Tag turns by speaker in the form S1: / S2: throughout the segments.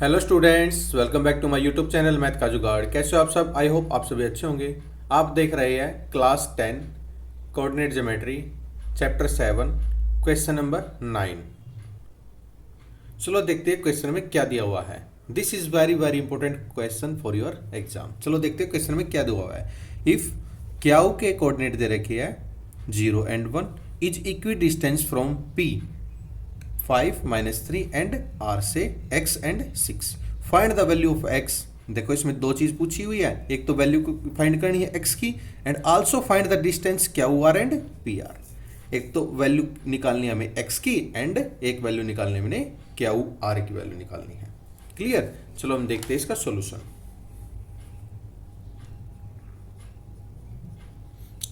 S1: Hello students, welcome back to my YouTube channel math का जुगाड़। कैसे हो आप सब? आई होप आप सभी अच्छे होंगे। आप देख रहे हैं class 10 coordinate geometry chapter 7 question number 9। चलो देखते हैं क्वेश्चन में क्या दिया हुआ है। This is very very important question for your exam. चलो देखते हैं क्वेश्चन में क्या दिया हुआ है। इफ क्याऊ के कोऑर्डिनेट दे रखे है 0 and 1 is equi distance from P 5 -3 and R से x and 6। Find the value of x। देखो इसमें दो चीज पूछी हुई है, एक तो वैल्यू को फाइंड करनी है x की and also find the distance Q R and P R. एक तो वैल्यू निकालनी है हमें x की एंड एक वैल्यू निकालनी है हमें क्यू आर की वैल्यू निकालनी है। क्लियर? चलो हम देखते हैं इसका सॉल्यूशन।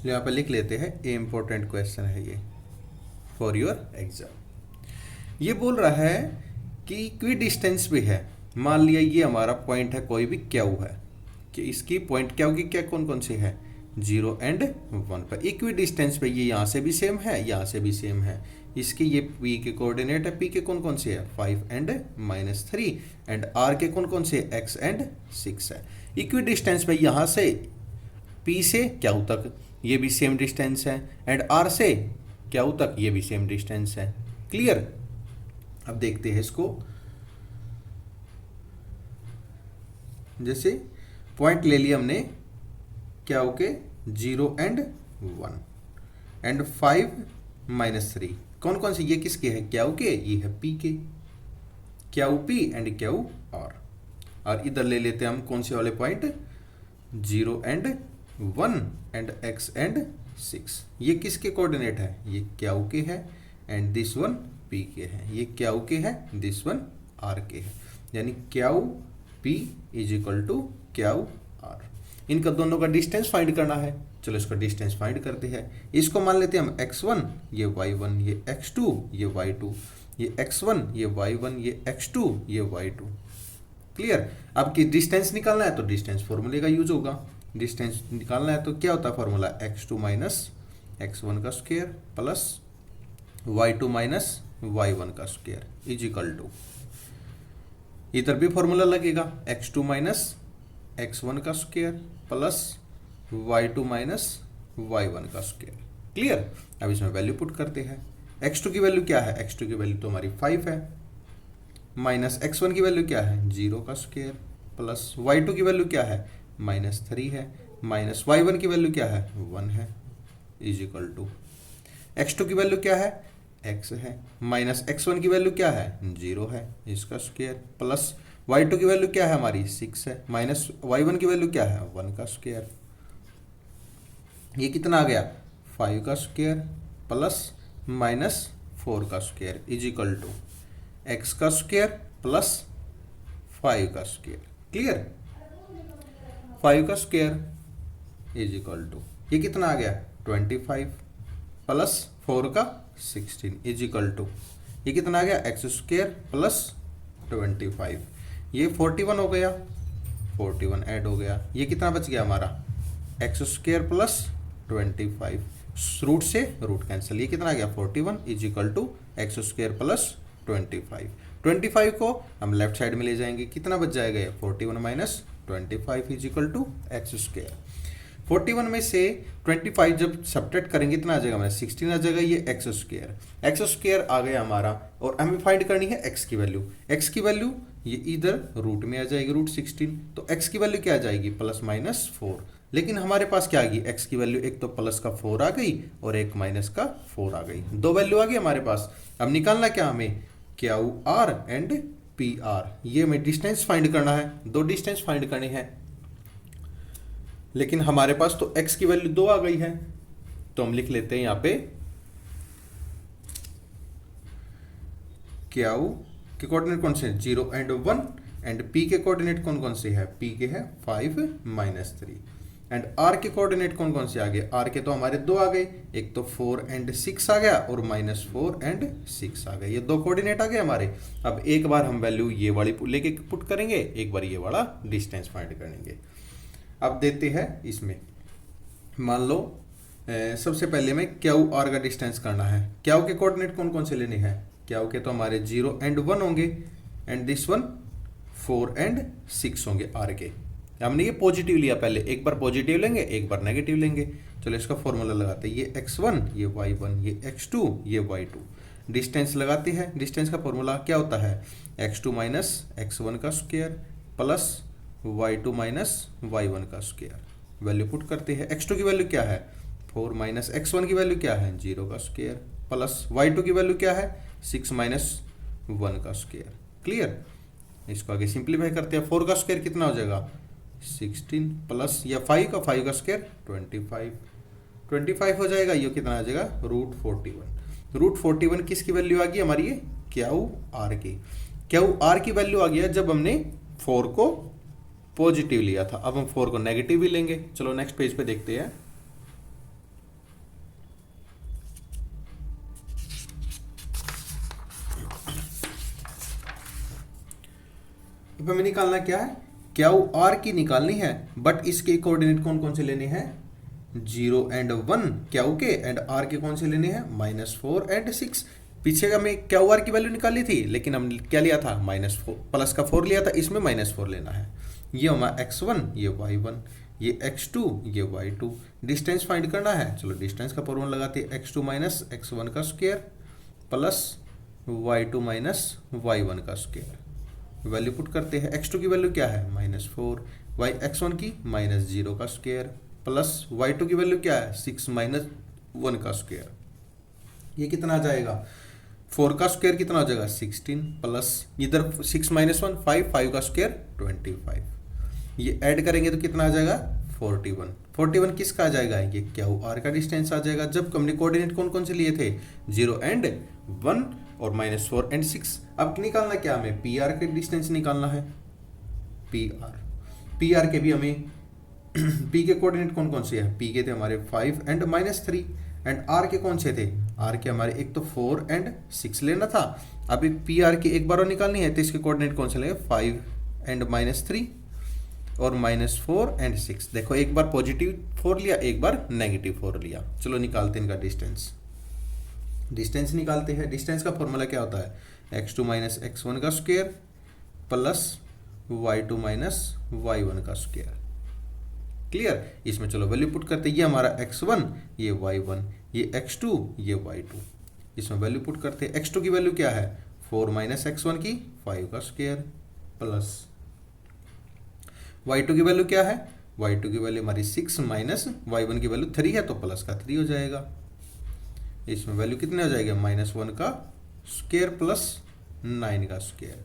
S1: यहाँ पर लिख लेते हैं, ए इंपॉर्टेंट क्वेश्चन है ये फॉर योर एग्जाम। ये बोल रहा है कि इक्वी डिस्टेंस भी है। मान लिया ये हमारा पॉइंट है, कोई भी क्यू है कि इसकी पॉइंट क्यू की क्या कौन कौन सी है 0 and 1 पर। इक्वी डिस्टेंस पे ये यहाँ से भी सेम है, यहाँ से भी सेम है। इसके ये p के कोऑर्डिनेट है, p के कौन कौन से है 5 and -3 एंड r के कौन कौन से x and 6 है। इक्वी डिस्टेंस पे यहाँ से p से क्यू तक ये भी सेम डिस्टेंस है एंड r से क्यू तक ये भी सेम डिस्टेंस है। क्लियर? अब देखते हैं इसको। जैसे पॉइंट ले लिया हमने क्या हो के 0 and 1 एंड 5 -3। कौन कौन से ये किसके है? क्या हो के ये है p के, Q p and Q r। और इधर ले लेते हैं हम कौन से वाले point 0 and 1 and x and 6। ये किसके कोऑर्डिनेट है? ये क्यू के है एंड दिस वन p के है। ये क्यू के है, दिस वन r के है। यानी Q p is equal to Q r। इनका दोनों का डिस्टेंस फाइंड करना है। चलो इसका डिस्टेंस फाइंड करते हैं। इसको मान लेते हैं हम x1, ये y1, ये x2, ये y2, ये x1, ये y1, ये x2, ये y2। क्लियर? अब की डिस्टेंस निकालना है तो डिस्टेंस फॉर्मूले का यूज होगा। डिस्टेंस निकालना है तो क्या होता है फॉर्मूला? x2 माइनस x1 का square plus y2 minus y1 का स्क्वायर इज इक्वल टू, इधर भी फॉर्मूला लगेगा x2 माइनस x1 का square plus y2 minus y1 का स्क्वायर। क्लियर? अब इसमें वैल्यू पुट करते हैं। x2 की वैल्यू क्या है? x2 की वैल्यू तो हमारी 5 है, माइनस x1 की वैल्यू क्या है 0 का स्क्वायर प्लस y2 की वैल्यू क्या है -3 है, माइनस y1 की वैल्यू क्या है 1 है इज इक्वल टू x2 की वैल्यू क्या है x है, माइनस x1 की वैल्यू क्या है 0 है इसका स्क्वायर प्लस y2 की वैल्यू क्या है हमारी 6 है, माइनस y1 की वैल्यू क्या है 1 का स्क्वायर। ये कितना आ गया 5 का स्क्वायर प्लस माइनस 4 का square is equal to x का स्क्वायर प्लस 5 का स्क्वायर। क्लियर? 5 का स्क्वायर इज इक्वल टू ये कितना आ गया 25 प्लस 4 का 16 इज इक्वल टू ये कितना आ गया एक्स स्क्वायर प्लस 25। ये 41 हो गया, 41 ऐड हो गया। ये कितना बच गया हमारा एक्स स्क्वायर प्लस 25। रूट से रूट कैंसिल, ये कितना आ गया 41 is equal to x square plus 25। 25 को हम लेफ्ट साइड में ले जाएंगे, कितना बच जाएगा ये 41 minus 25 is equal to x square. 41 में से 25 जब सब्ट्रैक्ट करेंगे इतना आ जाएगा हमारा 16 आ जाएगा। ये एक्स स्क्वायर आ गया हमारा और हमें फाइंड करनी है एक्स की वैल्यू। एक्स की वैल्यू ये इधर रूट में आ जाएगी रूट 16, तो एक्स की वैल्यू क्या आ जाएगी +-4। लेकिन हमारे पास क्या आ गई एक्स की वैल्यू? एक तो प्लस का 4 आ गई और एक माइनस का 4 आ गई। दो वैल्यू आ गई हमारे पास। अब निकालना क्या हमें Q R and P R. ये हमें डिस्टेंस फाइंड करना है, दो डिस्टेंस फाइंड करनी है। लेकिन हमारे पास तो x की वैल्यू 2 आ गई है, तो हम लिख लेते हैं यहाँ पे क्यू के कोऑर्डिनेट कौन से हैं 0 and 1 एंड p के कोऑर्डिनेट कौन कौन से है? p के है 5 -3 एंड r के कोऑर्डिनेट कौन कौन से आ गए? r के तो हमारे 2 आ गए, एक तो 4 and 6 आ गया और -4 and 6 आ गए। ये दो कोऑर्डिनेट आ गए हमारे। अब एक बार हम वैल्यू ये वाली लेके पुट करेंगे, एक बार ये वाला डिस्टेंस फाइंड करेंगे। अब देते हैं इसमें, मान लो सबसे पहले में क्यू आर का डिस्टेंस करना है। क्यू के कोऑर्डिनेट कौन कौन से लेने हैं? क्यू के तो हमारे 0 and 1 होंगे एंड दिस वन 4 एंड 6 होंगे आर के। हमने ये पॉजिटिव लिया पहले, एक बार पॉजिटिव लेंगे एक बार नेगेटिव लेंगे। चलो इसका फॉर्मूला लगाते हैं, ये x1 ये y1 ये x2 ये y2। डिस्टेंस लगाते हैं, डिस्टेंस का फॉर्मूला क्या होता है, x2 माइनस x1 का square plus y2 minus y1 का स्क्वायर। वैल्यू पुट करते हैं, x2 की वैल्यू क्या है 4 माइनस x1 की वैल्यू क्या है 0 का स्क्वायर प्लस y2 की वैल्यू क्या है 6 माइनस 1 का स्क्वायर। क्लियर। इसको आगे सिंप्लीफाई करते हैं, 4 का स्क्वायर कितना हो जाएगा 16 प्लस या 5 का स्क्वायर 25 हो जाएगा। ये कितना आ जाएगा √41 किसकी वैल्यू आ गई हमारी, ये क्यू आर की वैल्यू आ गया जब हमने 4 को पॉजिटिव लिया था। अब हम 4 को नेगेटिव भी लेंगे। चलो नेक्स्ट पेज पे देखते हैं। अब हमें निकालना क्या है, क्यू आर की निकालनी है, बट इसके कोऑर्डिनेट कौन कौन से लेने हैं 0 एंड 1 क्यू के, एंड आर के कौन से लेने हैं -4 एंड 6। पीछे का मैं क्यू आर की वैल्यू निकाली थी, लेकिन हम क्या लिया था -4 प्लस का 4 लिया था, इसमें -4 लेना है। ये हमारा x1 ये y1 ये x2 ये y2। डिस्टेंस फाइंड करना है। चलो डिस्टेंस का फॉर्मूला लगाते हैं, x2 माइनस x1 का square plus y2 minus y1 का स्क्वायर। वैल्यू पुट करते हैं, x2 की वैल्यू क्या है -4, x1 की -0 का स्क्वायर प्लस y2 की वैल्यू क्या है 6 माइनस 1 का स्क्वायर। ये कितना आ जाएगा 4 का स्क्वायर कितना हो जाएगा 16 प्लस इधर 6 माइनस 1 5 का स्क्वायर 25। ये ऐड करेंगे तो कितना आ जाएगा 41 किसका आ जाएगा, ये क्यू आर का डिस्टेंस आ जाएगा। जब हमने कोऑर्डिनेट कौन कौन से लिए थे 0 एंड 1 और -4 एंड 6। अब निकालना क्या हमें, पी आर के डिस्टेंस निकालना है। पी आर के भी हमें पी के कोऑर्डिनेट कौन कौन से हैं, पी के थे हमारे 5 एंड -3 एंड आर के कौन से थे, आर के हमारे एक तो 4 एंड 6 लेना था। अभी पी आर की एक बार और निकालनी है तो इसके कोऑर्डिनेट कौन से लेंगे 5 एंड -3 और -4 एंड 6। देखो एक बार पॉजिटिव 4 लिया एक बार नेगेटिव 4 लिया। चलो निकालते हैं इनका डिस्टेंस निकालते हैं। डिस्टेंस का फॉर्मूला क्या होता है x2 माइनस x1 का square plus y2 minus y1 का स्क्वायर। क्लियर। इसमें चलो वैल्यू पुट करते हैं, ये हमारा x1 ये y1 ये x2 ये y2। इसमें वैल्यू पुट करते हैं, x2 की वैल्यू क्या है 4 माइनस x1 की 5 का स्क्वायर प्लस y2 की वैल्यू क्या है, y2 की वैल्यू हमारी 6 माइनस y1 की वैल्यू 3 है तो प्लस का 3 हो जाएगा। इसमें वैल्यू कितने हो जाएगा -1 का स्क्वायर प्लस 9 का स्क्वायर।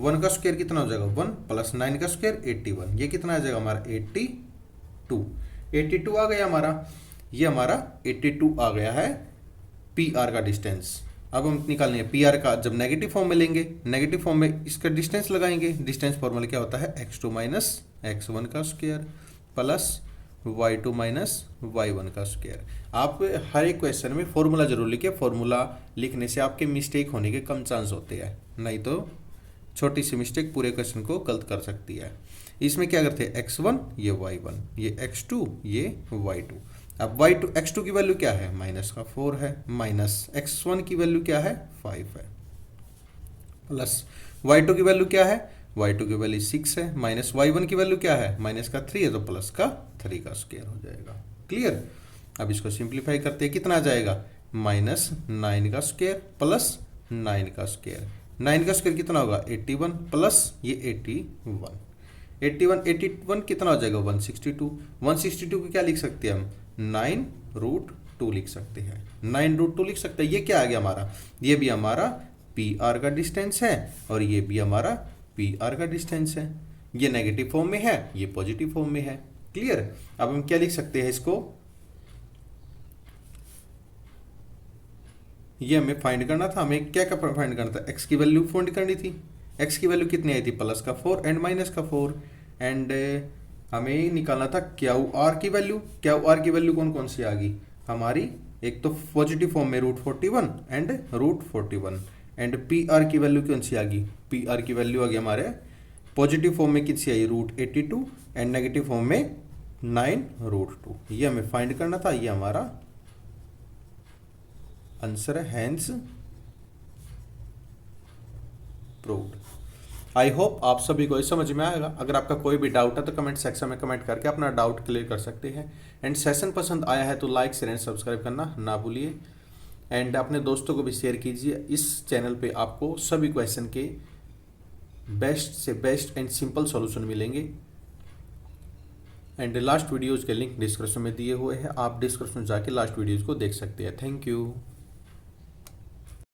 S1: 1 का स्क्वायर कितना हो जाएगा 1 प्लस 9 का स्क्वायर 81। ये कितना आ जाएगा हमारा 82 आ गया हमारा। ये हमारा 82 आ गया है पी आर का डिस्टेंस। अब हम निकालेंगे पी आर का, जब नेगेटिव फॉर्म में लेंगे नेगेटिव फॉर्म में इसका डिस्टेंस लगाएंगे। डिस्टेंस फॉर्मूला क्या होता है x2 माइनस x1 का square plus y2 minus y1 का स्क्वायर। आप हर एक क्वेश्चन में फॉर्मूला जरूर लिखिए, फॉर्मूला लिखने से आपके मिस्टेक होने के कम चांस होते हैं, नहीं तो छोटी सी मिस्टेक पूरे क्वेश्चन को गलत कर सकती है। इसमें क्या करते हैं x1 ये y1 ये x2 ये y2। अब y2 x2 की वैल्यू क्या है -4 है, माइनस x1 की वैल्यू क्या है 5 है, प्लस y2 की वैल्यू क्या है y2 की वैल्यू 6 है, माइनस y1 की वैल्यू क्या है -3 है तो प्लस का 3 का स्क्वायर हो जाएगा। क्लियर। अब इसको सिंप्लीफाई करते हैं, कितना आ जाएगा -9 का स्क्वायर प्लस 9 का स्क्वायर। 9 का स्क्वायर कितना होगा 81 प्लस ये 81 कितना हो जाएगा 162 को क्या लिख सकते हैं हम 9√2 लिख सकते हैं। 9√2 लिख सकते हैं। ये क्या आ गया हमारा, ये भी हमारा पी आर का डिस्टेंस है और ये भी हमारा पी आर का डिस्टेंस है। ये नेगेटिव फॉर्म में है ये पॉजिटिव फॉर्म में है। क्लियर। अब हम क्या लिख सकते हैं इसको, ये हमें फाइंड करना था, हमें क्या फाइंड करना था x की वैल्यू फाइंड करनी थी। x की वैल्यू कितनी आई थी प्लस का 4 एंड माइनस का 4 एंड हमें निकालना था क्यू आर की वैल्यू। क्यू आर की वैल्यू कौन कौन सी आ गई हमारी, एक तो पॉजिटिव फॉर्म में √41 एंड √41 एंड पी आर की वैल्यू कौन सी आ गई, पी आर की वैल्यू आ गई हमारे पॉजिटिव फॉर्म में कितनी आई √82 एंड नेगेटिव फॉर्म में 9√2। ये हमें फाइंड करना था, ये हमारा आंसर है, हैंस प्रूव्ड। आई होप आप सभी को ये समझ में आएगा। अगर आपका कोई भी डाउट है तो कमेंट सेक्शन में कमेंट करके अपना डाउट क्लियर कर सकते हैं। एंड सेशन पसंद आया है तो लाइक शेयर एंड सब्सक्राइब करना ना भूलिए। एंड अपने दोस्तों को भी शेयर कीजिए। इस चैनल पे आपको सभी क्वेश्चन के बेस्ट से बेस्ट एंड सिंपल सॉल्यूशन मिलेंगे। एंड लास्ट वीडियोज़ के लिंक डिस्क्रिप्शन में दिए हुए हैं, आप डिस्क्रिप्शन में जाके लास्ट वीडियोज़ को देख सकते हैं। Thank you.